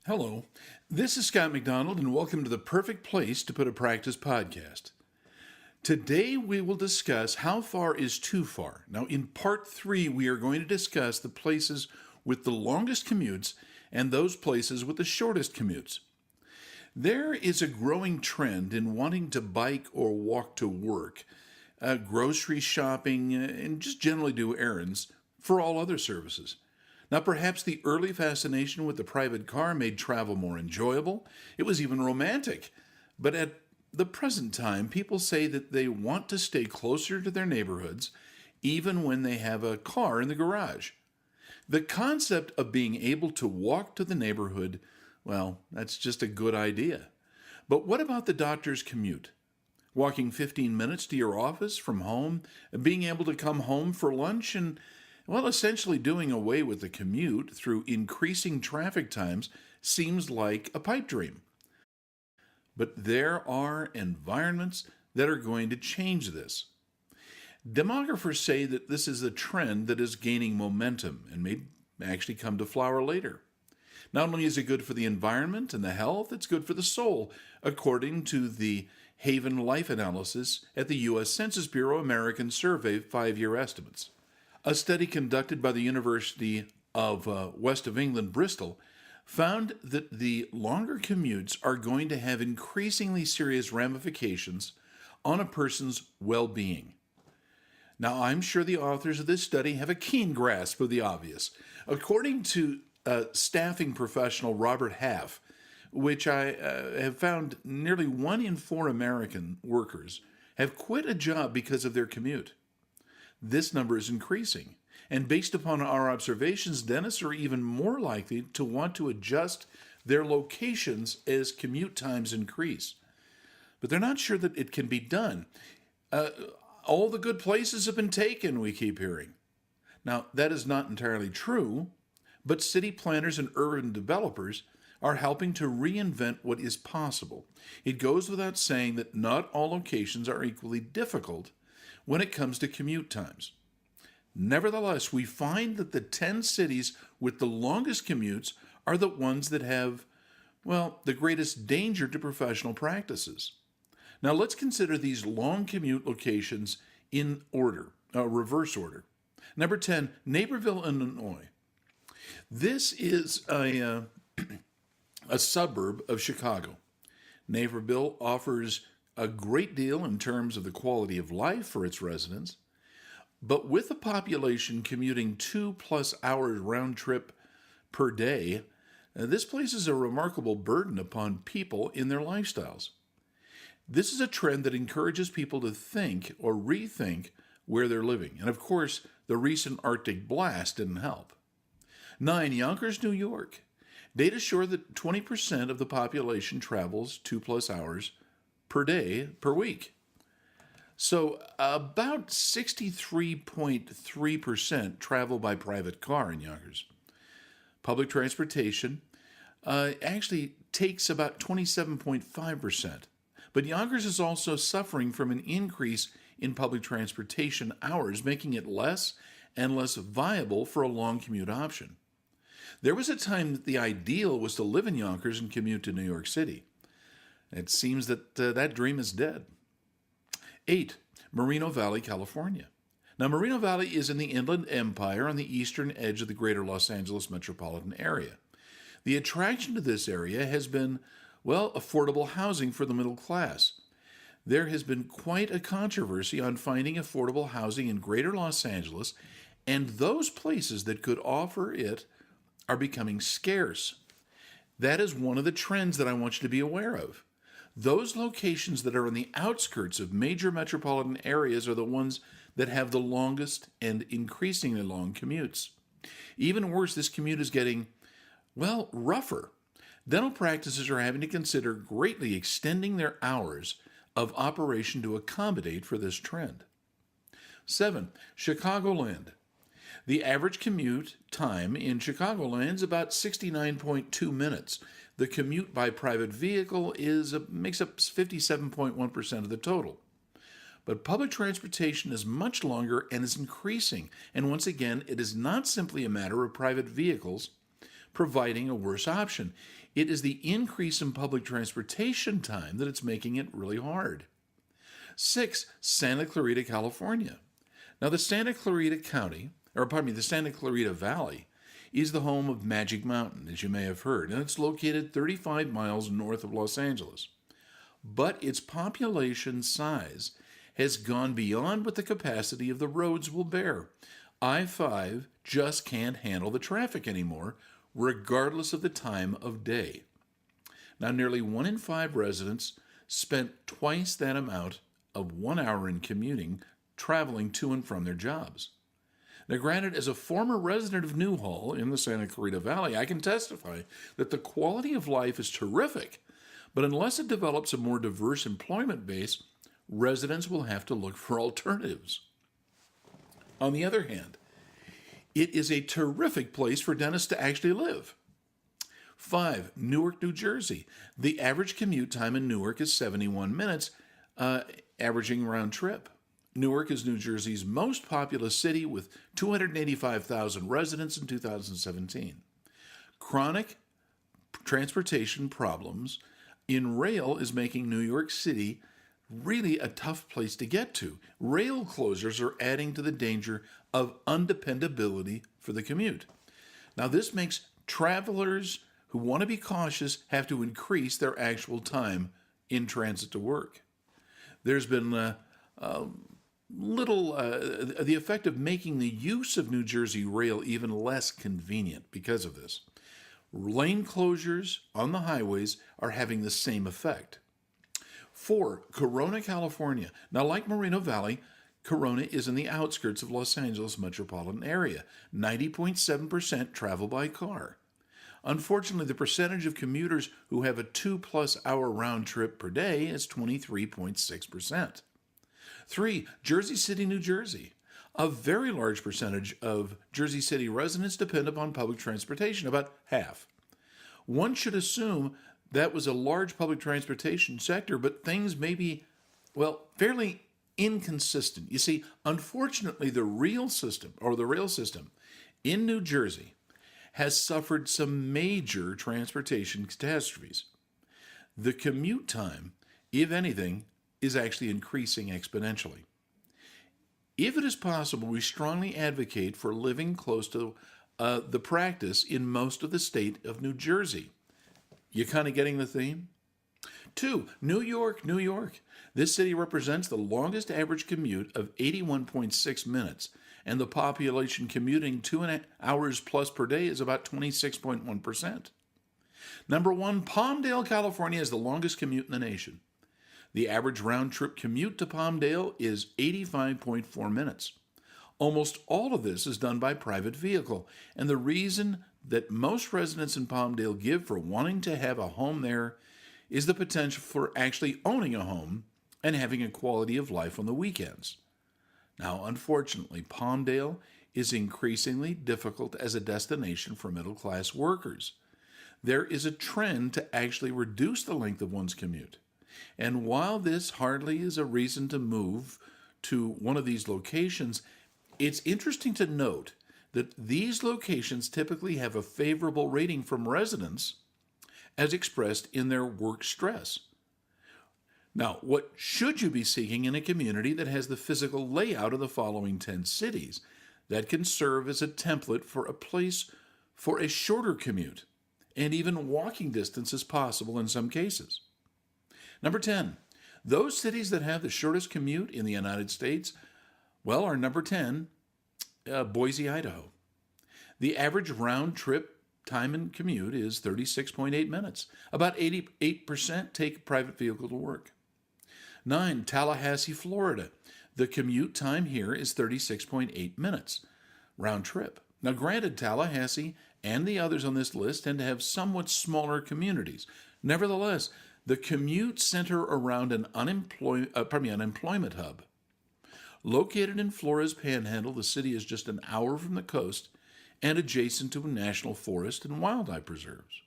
Hello, this is Scott McDonald, and welcome to the perfect place to put a practice podcast. Today we will discuss how far is too far. Now, in part 3, we are going to discuss the places with the longest commutes and those places with the shortest commutes. There is a growing trend in wanting to bike or walk to work, grocery shopping, and just generally do errands for all other services. Now, perhaps the early fascination with the private car made travel more enjoyable. It was even romantic. But at the present time, people say that they want to stay closer to their neighborhoods, even when they have a car in the garage. The concept of being able to walk to the neighborhood, well, that's just a good idea. But what about the doctor's commute? Walking 15 minutes to your office from home, being able to come home for lunch, and essentially doing away with the commute through increasing traffic times seems like a pipe dream. But there are environments that are going to change this. Demographers say that this is a trend that is gaining momentum and may actually come to flower later. Not only is it good for the environment and the health, it's good for the soul, according to the Haven Life Analysis at the U.S. Census Bureau American Survey 5-year estimates. A study conducted by the University of West of England, Bristol, found that the longer commutes are going to have increasingly serious ramifications on a person's well-being. Now, I'm sure the authors of this study have a keen grasp of the obvious. According to staffing professional Robert Half, which I have found nearly 1 in 4 American workers have quit a job because of their commute. This number is increasing, and based upon our observations, dentists are even more likely to want to adjust their locations as commute times increase. But they're not sure that it can be done. All the good places have been taken, we keep hearing. Now, that is not entirely true, but city planners and urban developers are helping to reinvent what is possible. It goes without saying that not all locations are equally difficult when it comes to commute times. Nevertheless, we find that the 10 cities with the longest commutes are the ones that have, the greatest danger to professional practices. Now let's consider these long commute locations in order, reverse order. Number 10, Naperville, Illinois. This is a suburb of Chicago. Naperville offers a great deal in terms of the quality of life for its residents, but with the population commuting 2+ hours round trip per day, this places a remarkable burden upon people in their lifestyles. This is a trend that encourages people to think or rethink where they're living, and of course, the recent Arctic blast didn't help. 9, Yonkers, New York. Data show that 20% of the population travels 2+ hours per day, per week. So about 63.3% travel by private car in Yonkers. Public transportation actually takes about 27.5%. But Yonkers is also suffering from an increase in public transportation hours, making it less and less viable for a long commute option. There was a time that the ideal was to live in Yonkers and commute to New York City. It seems that that dream is dead. 8, Moreno Valley, California. Now, Moreno Valley is in the Inland Empire on the eastern edge of the greater Los Angeles metropolitan area. The attraction to this area has been, affordable housing for the middle class. There has been quite a controversy on finding affordable housing in greater Los Angeles, and those places that could offer it are becoming scarce. That is one of the trends that I want you to be aware of. Those locations that are on the outskirts of major metropolitan areas are the ones that have the longest and increasingly long commutes. Even worse, this commute is getting, rougher. Dental practices are having to consider greatly extending their hours of operation to accommodate for this trend. 7, Chicagoland. The average commute time in Chicagoland is about 69.2 minutes. The commute by private vehicle makes up 57.1% of the total. But public transportation is much longer and is increasing. And once again, it is not simply a matter of private vehicles, providing a worse option. It is the increase in public transportation time that it's making it really hard. 6, Santa Clarita, California. Now, the Santa Clarita Valley is the home of Magic Mountain, as you may have heard, and it's located 35 miles north of Los Angeles. But its population size has gone beyond what the capacity of the roads will bear. I-5 just can't handle the traffic anymore, regardless of the time of day. Now, nearly 1 in 5 residents spent twice that amount of 1 hour in commuting, traveling to and from their jobs. Now, granted, as a former resident of Newhall in the Santa Clarita Valley, I can testify that the quality of life is terrific, but unless it develops a more diverse employment base, residents will have to look for alternatives. On the other hand, it is a terrific place for dentists to actually live. 5, Newark, New Jersey. The average commute time in Newark is 71 minutes, averaging round trip. Newark is New Jersey's most populous city with 285,000 residents in 2017. Chronic transportation problems in rail is making New York City really a tough place to get to. Rail closures are adding to the danger of undependability for the commute. Now, this makes travelers who want to be cautious have to increase their actual time in transit to work. There's been the effect of making the use of New Jersey rail even less convenient because of this. Lane closures on the highways are having the same effect. 4, Corona, California. Now, like Moreno Valley, Corona is in the outskirts of Los Angeles metropolitan area. 90.7% travel by car. Unfortunately, the percentage of commuters who have a 2+ hour round trip per day is 23.6%. 3, Jersey City, New Jersey. A very large percentage of Jersey City residents depend upon public transportation, about half. One should assume that was a large public transportation sector, but things may be, fairly inconsistent. You see, unfortunately, the rail system in New Jersey has suffered some major transportation catastrophes. The commute time, if anything, is actually increasing exponentially. If it is possible, we strongly advocate for living close to the practice in most of the state of New Jersey. You kind of getting the theme? 2, New York, New York. This city represents the longest average commute of 81.6 minutes, and the population commuting 2 hours plus per day is about 26.1%. Number 1, Palmdale, California has the longest commute in the nation. The average round-trip commute to Palmdale is 85.4 minutes. Almost all of this is done by private vehicle, and the reason that most residents in Palmdale give for wanting to have a home there is the potential for actually owning a home and having a quality of life on the weekends. Now, unfortunately, Palmdale is increasingly difficult as a destination for middle-class workers. There is a trend to actually reduce the length of one's commute. And while this hardly is a reason to move to one of these locations, it's interesting to note that these locations typically have a favorable rating from residents as expressed in their work stress. Now, what should you be seeking in a community that has the physical layout of the following 10 cities that can serve as a template for a place for a shorter commute, and even walking distance is possible in some cases? Number 10, those cities that have the shortest commute in the United States, are number 10, Boise, Idaho. The average round trip time and commute is 36.8 minutes. About 88% take a private vehicle to work. 9, Tallahassee, Florida. The commute time here is 36.8 minutes, round trip. Now, granted, Tallahassee and the others on this list tend to have somewhat smaller communities. Nevertheless, the commute center around an unemployment hub. Located in Florida's Panhandle, the city is just an hour from the coast and adjacent to a national forest and wildlife preserves.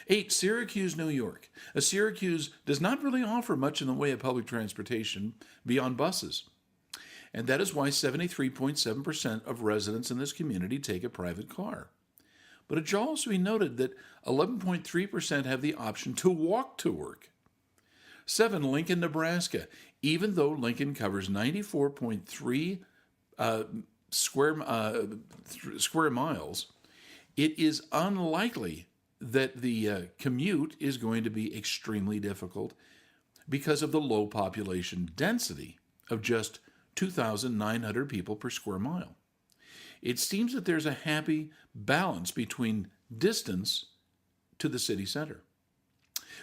8, Syracuse, New York. Syracuse does not really offer much in the way of public transportation beyond buses. And that is why 73.7% of residents in this community take a private car. but it should also be noted that 11.3% have the option to walk to work. 7, Lincoln, Nebraska. Even though Lincoln covers 94.3 square miles, it is unlikely that the commute is going to be extremely difficult because of the low population density of just 2,900 people per square mile. It seems that there's a happy balance between distance to the city center.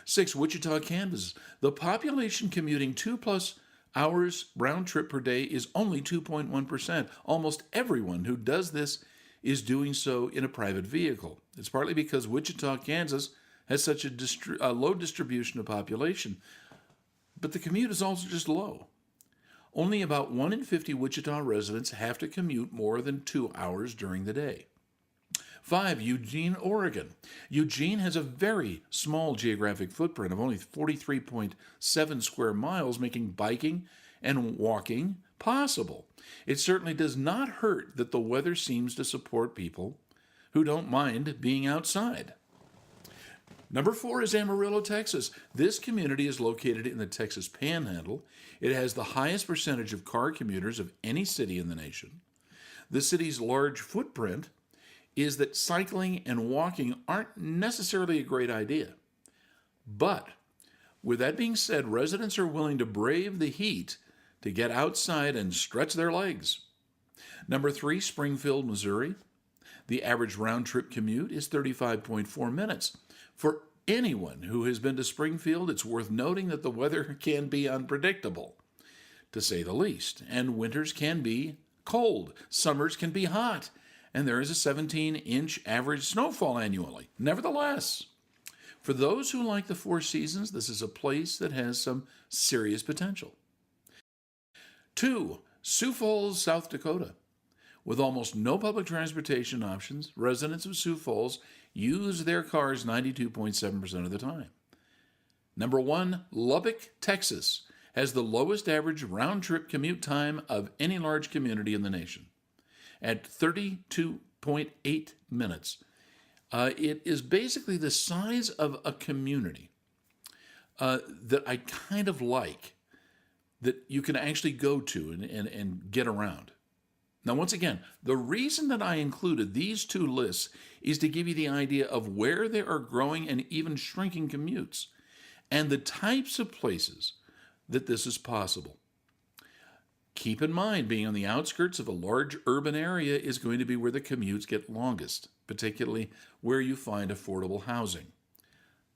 6, Wichita, Kansas. The population commuting 2+ hours round trip per day is only 2.1%. Almost everyone who does this is doing so in a private vehicle. It's partly because Wichita, Kansas has such a low distribution of population, but the commute is also just low. Only about 1 in 50 Wichita residents have to commute more than 2 hours during the day. 5, Eugene, Oregon. Eugene has a very small geographic footprint of only 43.7 square miles, making biking and walking possible. It certainly does not hurt that the weather seems to support people who don't mind being outside. Number 4 is Amarillo, Texas. This community is located in the Texas Panhandle. It has the highest percentage of car commuters of any city in the nation. The city's large footprint is that cycling and walking aren't necessarily a great idea. But with that being said, residents are willing to brave the heat to get outside and stretch their legs. Number 3, Springfield, Missouri. The average round-trip commute is 35.4 minutes. For anyone who has been to Springfield, it's worth noting that the weather can be unpredictable, to say the least, and winters can be cold, summers can be hot, and there is a 17-inch average snowfall annually. Nevertheless, for those who like the four seasons, this is a place that has some serious potential. 2, Sioux Falls, South Dakota. With almost no public transportation options, residents of Sioux Falls use their cars 92.7% of the time. Number 1, Lubbock, Texas, has the lowest average round-trip commute time of any large community in the nation, at 32.8 minutes. It is basically the size of a community that I kind of like, that you can actually go to and get around. Now, once again, the reason that I included these two lists is to give you the idea of where there are growing and even shrinking commutes and the types of places that this is possible. Keep in mind, being on the outskirts of a large urban area is going to be where the commutes get longest, particularly where you find affordable housing.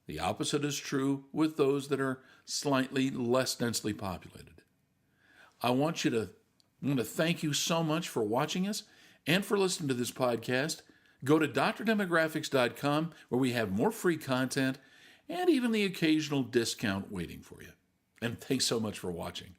The opposite is true with those that are slightly less densely populated. I want to thank you so much for watching us and for listening to this podcast. Go to drdemographics.com, where we have more free content and even the occasional discount waiting for you. And thanks so much for watching.